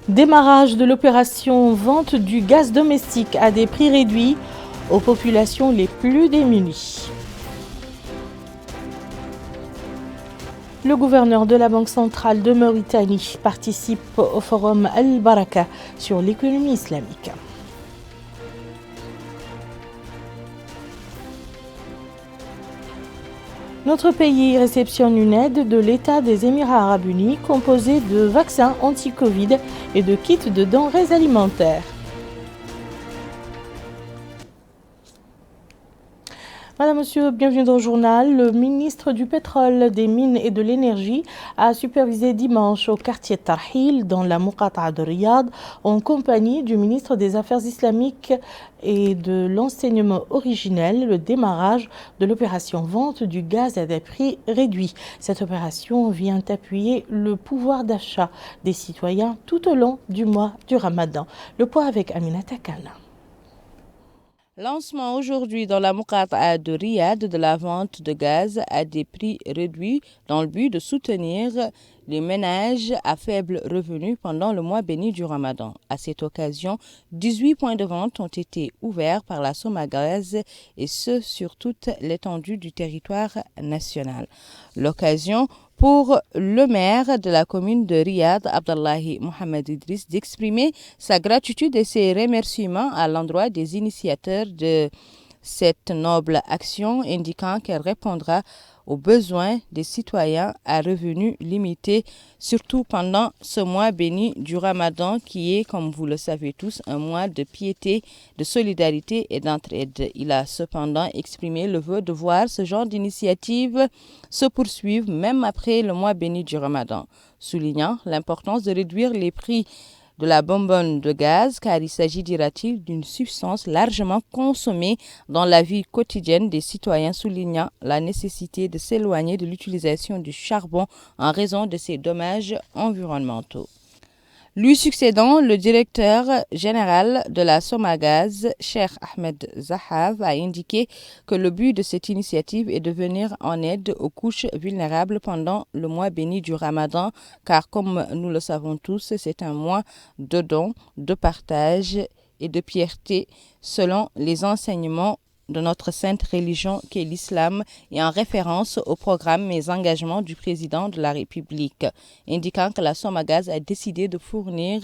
Démarrage de l'opération vente du gaz domestique à des prix réduits aux populations les plus démunies. Le gouverneur de la Banque centrale de Mauritanie participe au forum Al-Baraka sur l'économie islamique. Notre pays réceptionne une aide de l'État des Émirats arabes unis composée de vaccins anti-Covid et de kits de denrées alimentaires. Madame, Monsieur, bienvenue dans le journal. Le ministre du Pétrole, des Mines et de l'Énergie a supervisé dimanche au quartier Tarhil, dans la Muqata'a de Riyad, en compagnie du ministre des Affaires islamiques et de l'enseignement originel, le démarrage de l'opération vente du gaz à des prix réduits. Cette opération vient appuyer le pouvoir d'achat des citoyens tout au long du mois du Ramadan. Le point avec Aminata Kana. Lancement aujourd'hui dans la Muqata'a de Riyad de la vente de gaz à des prix réduits dans le but de soutenir les ménages à faible revenu pendant le mois béni du Ramadan. À cette occasion, 18 points de vente ont été ouverts par la Somagaz et ce sur toute l'étendue du territoire national. L'occasion pour le maire de la commune de Riyad, Abdallahi Mohamed Idriss, d'exprimer sa gratitude et ses remerciements à l'endroit des initiateurs de cette noble action, indiquant qu'elle répondra aux besoins des citoyens à revenus limités, surtout pendant ce mois béni du Ramadan qui est, comme vous le savez tous, un mois de piété, de solidarité et d'entraide. Il a cependant exprimé le vœu de voir ce genre d'initiative se poursuivre même après le mois béni du Ramadan, soulignant l'importance de réduire les prix de la bonbonne de gaz, car il s'agit, dira-t-il, d'une substance largement consommée dans la vie quotidienne des citoyens, soulignant la nécessité de s'éloigner de l'utilisation du charbon en raison de ses dommages environnementaux. Lui succédant, le directeur général de la Somagaz, Cheikh Ahmed Zahav, a indiqué que le but de cette initiative est de venir en aide aux couches vulnérables pendant le mois béni du Ramadan, car comme nous le savons tous, c'est un mois de dons, de partage et de piété selon les enseignements de notre sainte religion qu'est l'islam et en référence au programme et engagements du président de la République, indiquant que la Somagaz a décidé de fournir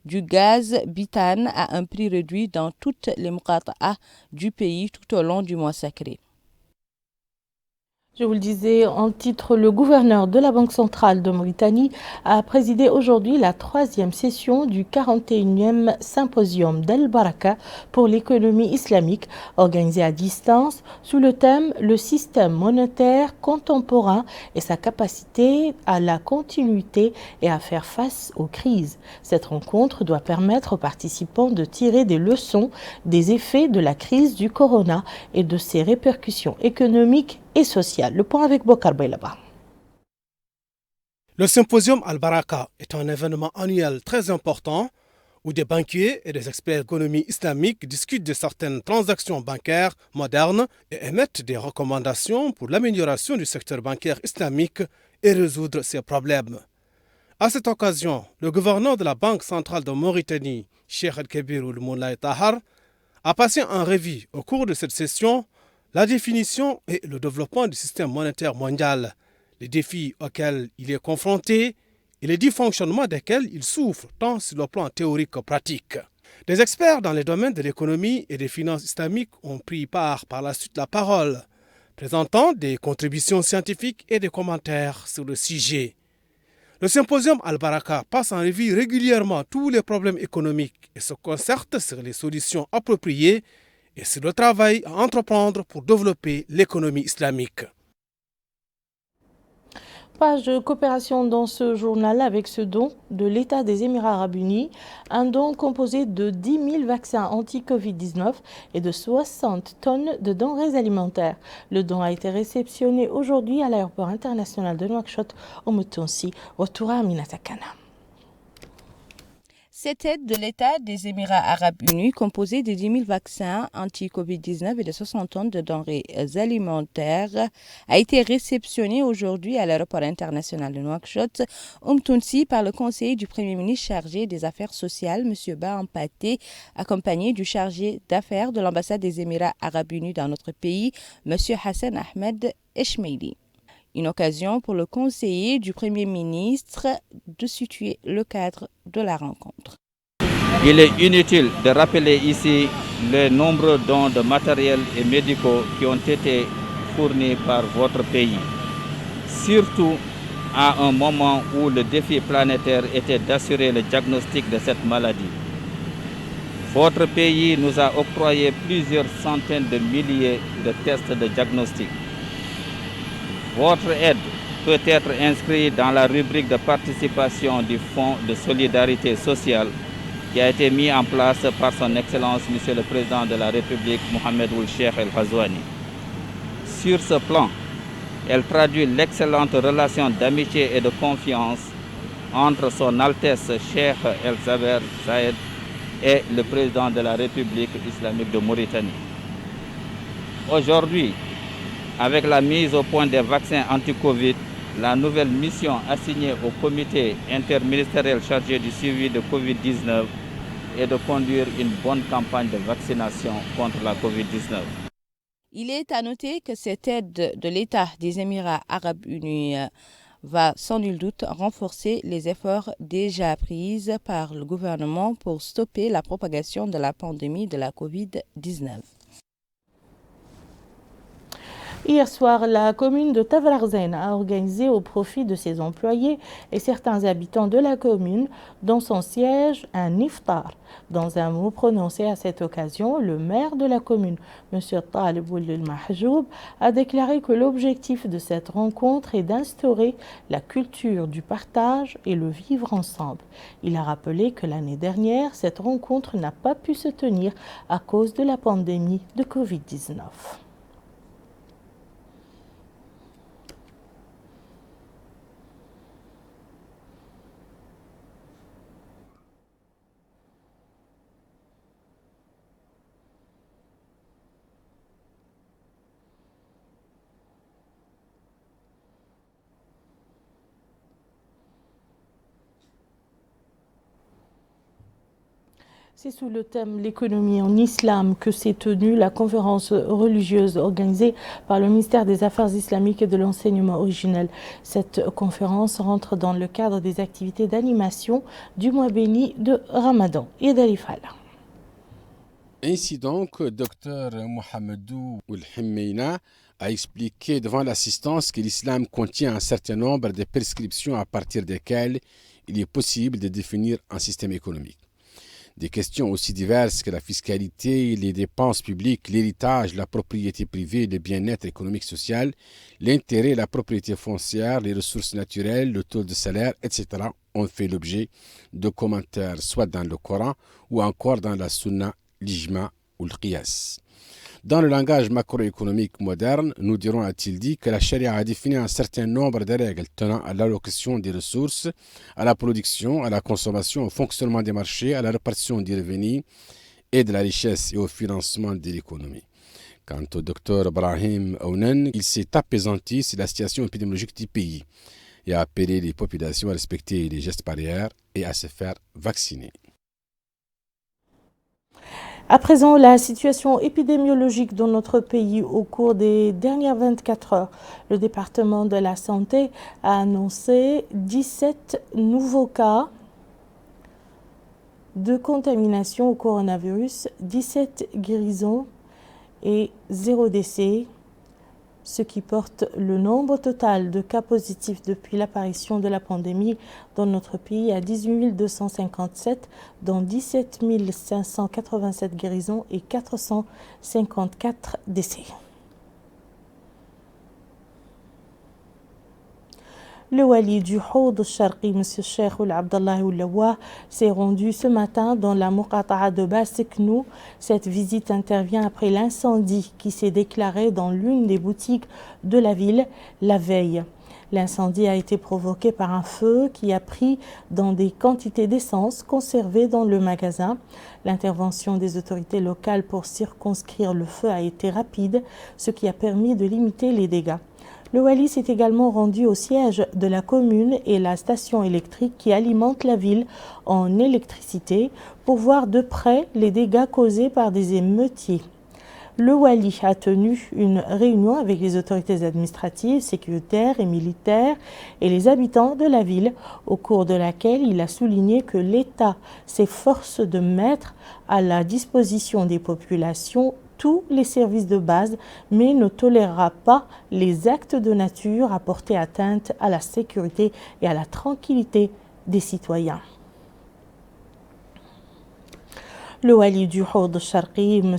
du gaz butane à un prix réduit dans toutes les muqata'a du pays tout au long du mois sacré. Je vous le disais en titre, le gouverneur de la Banque centrale de Mauritanie a présidé aujourd'hui la 3e session du 41e symposium d'Al-Baraka pour l'économie islamique, organisé à distance sous le thème « Le système monétaire contemporain et sa capacité à la continuité et à faire face aux crises ». Cette rencontre doit permettre aux participants de tirer des leçons des effets de la crise du corona et de ses répercussions économiques et sociale. Le point avec Bokar Baylaba. Le symposium Al-Baraka est un événement annuel très important où des banquiers et des experts d'économie islamique discutent de certaines transactions bancaires modernes et émettent des recommandations pour l'amélioration du secteur bancaire islamique et résoudre ses problèmes. À cette occasion, le gouverneur de la Banque centrale de Mauritanie, Cheikh El-Kebir Ould-Moulay Tahar, a passé en revue au cours de cette session la définition et le développement du système monétaire mondial, les défis auxquels il est confronté et les dysfonctionnements desquels il souffre, tant sur le plan théorique que pratique. Des experts dans les domaines de l'économie et des finances islamiques ont pris par la suite la parole, présentant des contributions scientifiques et des commentaires sur le sujet. Le symposium Al-Baraka passe en revue régulièrement tous les problèmes économiques et se concerte sur les solutions appropriées et sur le travail à entreprendre pour développer l'économie islamique. Page de coopération dans ce journal avec ce don de l'État des Émirats arabes unis, un don composé de 10 000 vaccins anti-Covid-19 et de 60 tonnes de denrées alimentaires. Le don a été réceptionné aujourd'hui à l'aéroport international de Nouakchott au Moutonsi. Retour à Aminata Kana. Cette aide de l'État des Émirats arabes unis, composée de 10 000 vaccins anti-Covid-19 et de 60 tonnes de denrées alimentaires, a été réceptionnée aujourd'hui à l'aéroport international de Nouakchott, Tounsi, par le conseiller du Premier ministre chargé des Affaires sociales, M. Ba Ampaté, accompagné du chargé d'affaires de l'ambassade des Émirats arabes unis dans notre pays, M. Hassan Ahmed Eshmeili. Une occasion pour le conseiller du Premier ministre de situer le cadre de la rencontre. Il est inutile de rappeler ici le nombreux dons de matériel et médicaux qui ont été fournis par votre pays, surtout à un moment où le défi planétaire était d'assurer le diagnostic de cette maladie. Votre pays nous a octroyé plusieurs centaines de milliers de tests de diagnostic. Votre aide peut être inscrite dans la rubrique de participation du Fonds de solidarité sociale qui a été mis en place par son Excellence Monsieur le Président de la République, Mohamed Ould Cheikh El Ghazouani. Sur ce plan, elle traduit l'excellente relation d'amitié et de confiance entre son Altesse Cheikh El Zaber Saïed et le Président de la République islamique de Mauritanie. Aujourd'hui, avec la mise au point des vaccins anti-Covid, la nouvelle mission assignée au comité interministériel chargé du suivi de Covid-19 est de conduire une bonne campagne de vaccination contre la Covid-19. Il est à noter que cette aide de l'État des Émirats arabes unis va sans nul doute renforcer les efforts déjà pris par le gouvernement pour stopper la propagation de la pandémie de la Covid-19. Hier soir, la commune de Tavarzen a organisé au profit de ses employés et certains habitants de la commune, dans son siège, un iftar. Dans un mot prononcé à cette occasion, le maire de la commune, M. Talib Ould Mahjoub, a déclaré que l'objectif de cette rencontre est d'instaurer la culture du partage et le vivre ensemble. Il a rappelé que l'année dernière, cette rencontre n'a pas pu se tenir à cause de la pandémie de Covid-19. C'est sous le thème l'économie en islam que s'est tenue la conférence religieuse organisée par le ministère des Affaires islamiques et de l'enseignement originel. Cette conférence rentre dans le cadre des activités d'animation du mois béni de Ramadan. Ainsi donc, Dr Mohamedou Ould Himmeina a expliqué devant l'assistance que l'islam contient un certain nombre de prescriptions à partir desquelles il est possible de définir un système économique. Des questions aussi diverses que la fiscalité, les dépenses publiques, l'héritage, la propriété privée, le bien-être économique social, l'intérêt, la propriété foncière, les ressources naturelles, le taux de salaire, etc. ont fait l'objet de commentaires soit dans le Coran ou encore dans la Sunna, l'Ijma ou le Qiyas. Dans le langage macroéconomique moderne, nous dirons, a-t-il dit, que la charia a défini un certain nombre de règles tenant à l'allocation des ressources, à la production, à la consommation, au fonctionnement des marchés, à la répartition des revenus et de la richesse et au financement de l'économie. Quant au docteur Brahim Ounen, il s'est apaisanti sur la situation épidémiologique du pays et a appelé les populations à respecter les gestes barrières et à se faire vacciner. À présent, la situation épidémiologique dans notre pays au cours des dernières 24 heures. Le département de la santé a annoncé 17 nouveaux cas de contamination au coronavirus, 17 guérisons et 0 décès, ce qui porte le nombre total de cas positifs depuis l'apparition de la pandémie dans notre pays à 18 257, dont 17 587 guérisons et 454 décès. Le wali du Houd al-Sharqi, M. Cheikh Ould Abdallah Ould Lawah, s'est rendu ce matin dans la Muqata'a de Basseknou. Cette visite intervient après l'incendie qui s'est déclaré dans l'une des boutiques de la ville la veille. L'incendie a été provoqué par un feu qui a pris dans des quantités d'essence conservées dans le magasin. L'intervention des autorités locales pour circonscrire le feu a été rapide, ce qui a permis de limiter les dégâts. Le wali s'est également rendu au siège de la commune et la station électrique qui alimente la ville en électricité pour voir de près les dégâts causés par des émeutiers. Le wali a tenu une réunion avec les autorités administratives, sécuritaires et militaires et les habitants de la ville, au cours de laquelle il a souligné que l'État s'efforce de mettre à la disposition des populations tous les services de base, mais ne tolérera pas les actes de nature à porter atteinte à la sécurité et à la tranquillité des citoyens. Le wali du Houd Sharqi, M.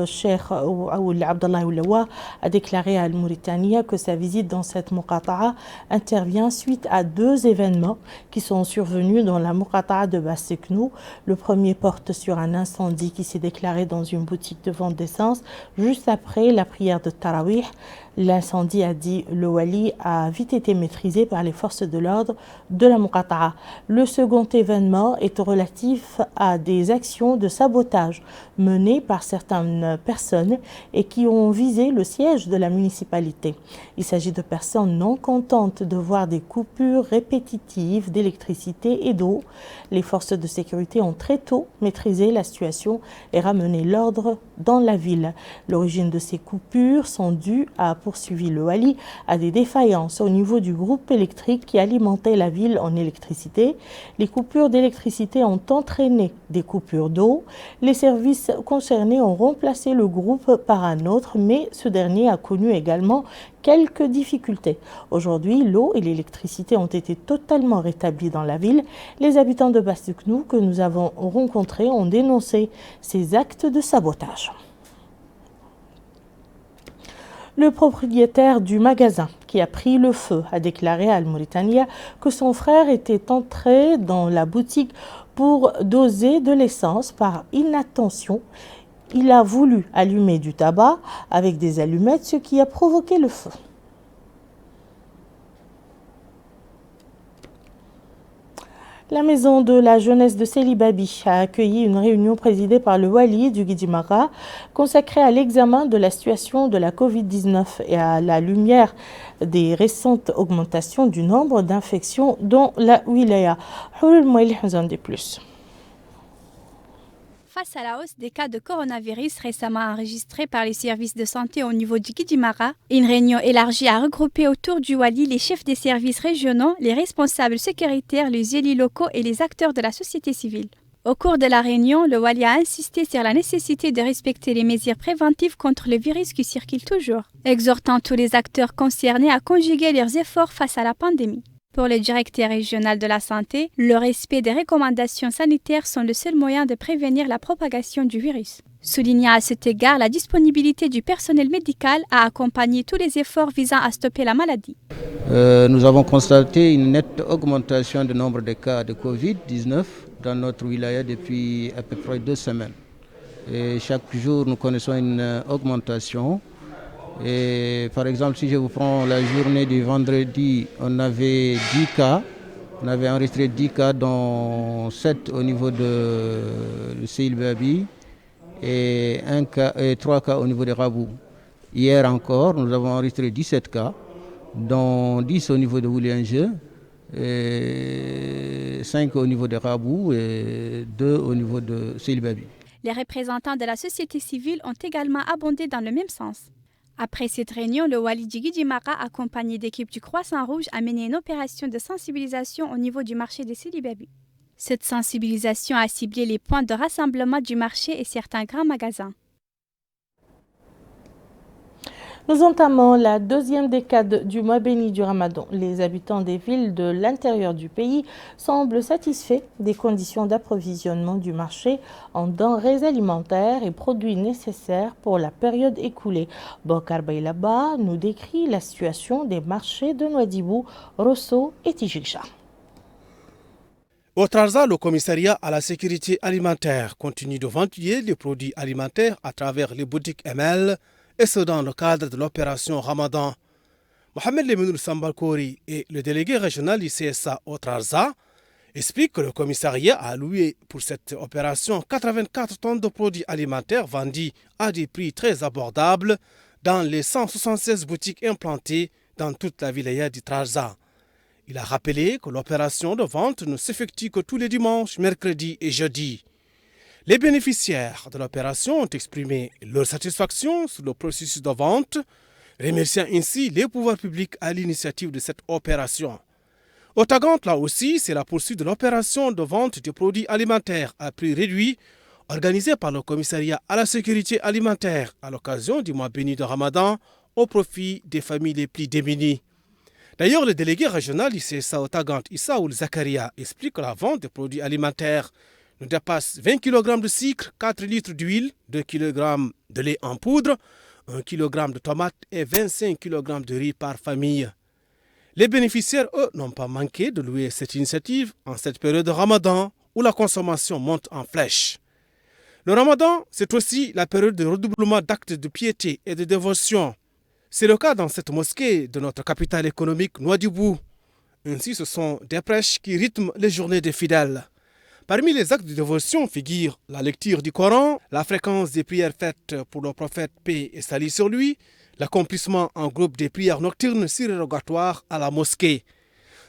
Cheikh Ould Abdallah Oulawa, a déclaré à Al-Mauritania que sa visite dans cette Muqata'a intervient suite à 2 événements qui sont survenus dans la Muqata'a de Basseknou. Le premier porte sur un incendie qui s'est déclaré dans une boutique de vente d'essence juste après la prière de Tarawih. L'incendie, a dit le wali, a vite été maîtrisé par les forces de l'ordre de la Muqata'a. Le second événement est relatif à des actions de sabotage menées par certaines personnes et qui ont visé le siège de la municipalité. Il s'agit de personnes non contentes de voir des coupures répétitives d'électricité et d'eau. Les forces de sécurité ont très tôt maîtrisé la situation et ramené l'ordre dans la ville. L'origine de ces coupures sont dues à, poursuivi le wali, à des défaillances au niveau du groupe électrique qui alimentait la ville en électricité. Les coupures d'électricité ont entraîné des coupures d'eau. Les services concernés ont remplacé le groupe par un autre, mais ce dernier a connu également quelques difficultés. Aujourd'hui, l'eau et l'électricité ont été totalement rétablies dans la ville. Les habitants de Basseknou que nous avons rencontrés ont dénoncé ces actes de sabotage. Le propriétaire du magasin qui a pris le feu a déclaré à Al-Mauritania que son frère était entré dans la boutique pour doser de l'essence par inattention. Il a voulu allumer du tabac avec des allumettes, ce qui a provoqué le feu. La maison de la jeunesse de Selibabi a accueilli une réunion présidée par le wali du Guidjimara consacrée à l'examen de la situation de la Covid-19 et à la lumière des récentes augmentations du nombre d'infections dans la wilaya. Face à la hausse des cas de coronavirus récemment enregistrés par les services de santé au niveau du Guidjimara, une réunion élargie a regroupé autour du wali les chefs des services régionaux, les responsables sécuritaires, les élus locaux et les acteurs de la société civile. Au cours de la réunion, le wali a insisté sur la nécessité de respecter les mesures préventives contre le virus qui circule toujours, exhortant tous les acteurs concernés à conjuguer leurs efforts face à la pandémie. Pour le directeur régional de la santé, le respect des recommandations sanitaires sont le seul moyen de prévenir la propagation du virus. Soulignant à cet égard la disponibilité du personnel médical à accompagner tous les efforts visant à stopper la maladie. Nous avons constaté une nette augmentation du nombre de cas de Covid-19 dans notre wilaya depuis à peu près 2 semaines. Et chaque jour, nous connaissons une augmentation. Et par exemple, si je vous prends la journée du vendredi, on avait 10 cas. On avait enregistré 10 cas, dont 7 au niveau de Selibabi et 3 cas au niveau de Rabou. Hier encore, nous avons enregistré 17 cas, dont 10 au niveau de Wouliange, 5 au niveau de Rabou et 2 au niveau de Selibabi. Les représentants de la société civile ont également abondé dans le même sens. Après cette réunion, le wali du Guidjimara, accompagné d'équipes du Croissant Rouge, a mené une opération de sensibilisation au niveau du marché de Selibabi. Cette sensibilisation a ciblé les points de rassemblement du marché et certains grands magasins. Nous entamons la 2e décade du mois béni du Ramadan. Les habitants des villes de l'intérieur du pays semblent satisfaits des conditions d'approvisionnement du marché en denrées alimentaires et produits nécessaires pour la période écoulée. Bokar Baylaba nous décrit la situation des marchés de Nouadhibou, Rosso et Tijikcha. Au Trarza, le commissariat à la sécurité alimentaire continue de ventiler les produits alimentaires à travers les boutiques ML, et ce dans le cadre de l'opération Ramadan. Mohamed Leminoul Sambalkori et le délégué régional du CSA au Trarza expliquent que le commissariat a alloué pour cette opération 84 tonnes de produits alimentaires vendus à des prix très abordables dans les 176 boutiques implantées dans toute la wilaya du Trarza. Il a rappelé que l'opération de vente ne s'effectue que tous les dimanches, mercredis et jeudis. Les bénéficiaires de l'opération ont exprimé leur satisfaction sur le processus de vente, remerciant ainsi les pouvoirs publics à l'initiative de cette opération. Au Tagant, là aussi, c'est la poursuite de l'opération de vente de produits alimentaires à prix réduit organisée par le commissariat à la sécurité alimentaire à l'occasion du mois béni de Ramadan au profit des familles les plus démunies. D'ailleurs, le délégué régional du CSA au Tagant, Issaoul Zakaria, explique que la vente des produits alimentaires ne dépasse 20 kg de sucre, 4 litres d'huile, 2 kg de lait en poudre, 1 kg de tomates et 25 kg de riz par famille. Les bénéficiaires, eux, n'ont pas manqué de louer cette initiative en cette période de Ramadan où la consommation monte en flèche. Le Ramadan, c'est aussi la période de redoublement d'actes de piété et de dévotion. C'est le cas dans cette mosquée de notre capitale économique, Nouadhibou. Ainsi, ce sont des prêches qui rythment les journées des fidèles. Parmi les actes de dévotion figurent la lecture du Coran, la fréquence des prières faites pour le prophète paix et salut sur lui, l'accomplissement en groupe des prières nocturnes surérogatoires à la mosquée.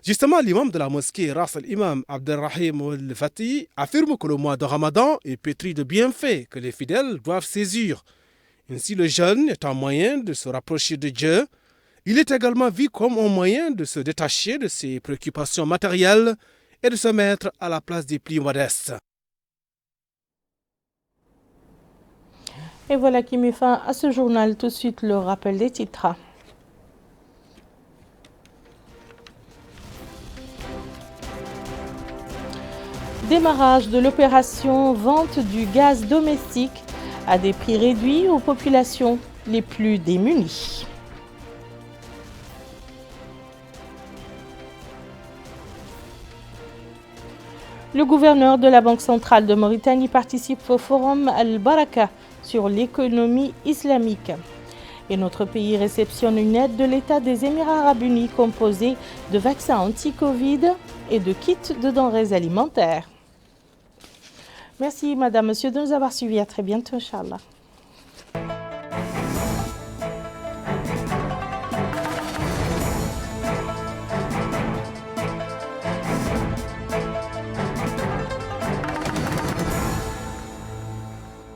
Justement, l'imam de la mosquée, Ras al-Imam Abdelrahim al-Fatih, affirme que le mois de Ramadan est pétri de bienfaits que les fidèles doivent saisir. Ainsi, le jeûne est un moyen de se rapprocher de Dieu. Il est également vu comme un moyen de se détacher de ses préoccupations matérielles et de se mettre à la place des plus modestes. Et voilà qui met fin à ce journal. Tout de suite, le rappel des titres. Démarrage de l'opération vente du gaz domestique à des prix réduits aux populations les plus démunies. Le gouverneur de la Banque centrale de Mauritanie participe au forum Al-Baraka sur l'économie islamique. Et notre pays réceptionne une aide de l'État des Émirats arabes unis composée de vaccins anti-Covid et de kits de denrées alimentaires. Merci, madame, monsieur, de nous avoir suivis. À très bientôt, Inch'Allah.